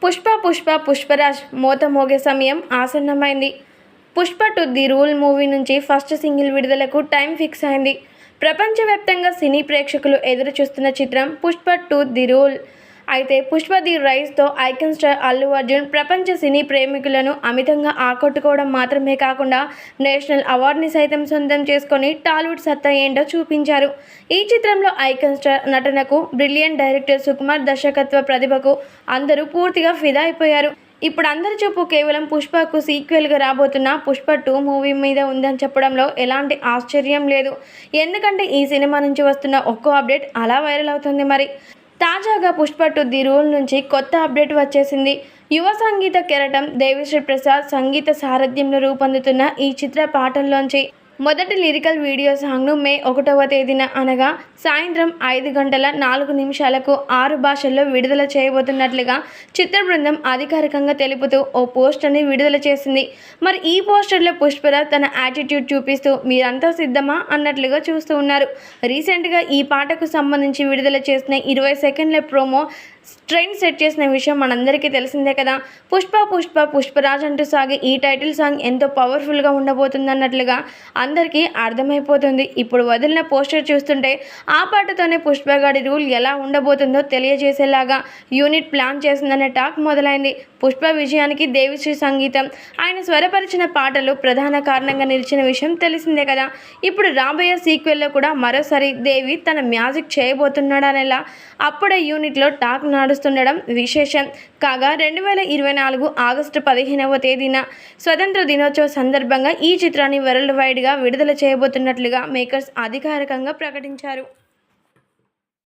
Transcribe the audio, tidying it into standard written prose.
పుష్పరాజ్ మోత మోగే సమయం ఆసన్నమైంది. పుష్ప 2 ది రూల్ మూవీ నుంచి ఫస్ట్ సింగిల్ విడుదలకు టైం ఫిక్స్ అయింది. ప్రపంచవ్యాప్తంగా సినీ ప్రేక్షకులు ఎదురు చూస్తున్న చిత్రం పుష్ప 2 ది రూల్. అయితే పుష్ప ది రైజ్తో ఐకాన్ స్టార్ అల్లు అర్జున్ ప్రపంచ సినీ ప్రేమికులను అమితంగా ఆకట్టుకోవడం మాత్రమే కాకుండా నేషనల్ అవార్డుని సైతం సొంతం చేసుకొని టాలీవుడ్ సత్తా ఏంటో చూపించారు. ఈ చిత్రంలో ఐకాన్ స్టార్ నటనకు, బ్రిలియంట్ డైరెక్టర్ సుకుమార్ దర్శకత్వ ప్రతిభకు అందరూ పూర్తిగా ఫిదా అయిపోయారు. ఇప్పుడు అందరి చూపు కేవలం పుష్పకు సీక్వెల్గా రాబోతున్న పుష్ప 2 మూవీ మీద ఉందని చెప్పడంలో ఎలాంటి ఆశ్చర్యం లేదు. ఎందుకంటే ఈ సినిమా నుంచి వస్తున్న ఒక్కో అప్డేట్ అలా వైరల్ అవుతుంది. మరి తాజాగా పుష్ప 2 ది రూల్ నుంచి కొత్త అప్డేట్ వచ్చేసింది. యువ సంగీత కెరటం దేవిశ్రీ ప్రసాద్ సంగీత సారథ్యంలో రూపొందుతున్న ఈ చిత్ర పాటల్లోంచి మొదటి లిరికల్ వీడియో సాంగ్ను మే 1వ తేదీన అనగా సాయంత్రం 5:04 6 భాషల్లో విడుదల చేయబోతున్నట్లుగా చిత్ర బృందం అధికారికంగా తెలుపుతూ ఓ పోస్టర్ని విడుదల చేసింది. మరి ఈ పోస్టర్లో పుష్పరాజ్ తన యాటిట్యూడ్ చూపిస్తూ మీరంతా సిద్ధమా అన్నట్లుగా చూస్తూ ఉన్నారు. రీసెంట్గా ఈ పాటకు సంబంధించి విడుదల చేసిన 20 సెకండ్ల ప్రోమో ట్రెండ్ సెట్ చేసిన విషయం మనందరికీ తెలిసిందే కదా. పుష్పరాజ్ అంటూ సాగే ఈ టైటిల్ సాంగ్ ఎంతో పవర్ఫుల్గా ఉండబోతుందన్నట్లుగా అందరికీ అర్థమైపోతుంది. ఇప్పుడు వదిలిన పోస్టర్ చూస్తుంటే ఆ పాటతోనే పుష్పగాడి రూల్ ఎలా ఉండబోతుందో తెలియజేసేలాగా యూనిట్ ప్లాన్ చేసిందనే టాక్ మొదలైంది. పుష్ప విజయానికి దేవిశ్రీ సంగీతం, ఆయన స్వరపరిచిన పాటలు ప్రధాన కారణంగా నిలిచిన విషయం తెలిసిందే కదా. ఇప్పుడు రాబోయే సీక్వెల్లో కూడా మరోసారి దేవి తన మ్యాజిక్ చేయబోతున్నాడనేలా అప్పుడే యూనిట్లో టాక్ నడుస్తుండడం విశేషం. కాగా 2024 ఆగస్టు 15వ తేదీన స్వతంత్ర దినోత్సవ సందర్భంగా ఈ చిత్రాన్ని వరల్డ్ వైడ్గా విడుదల చేయబోతున్నట్లుగా మేకర్స్ అధికారికంగా ప్రకటించారు.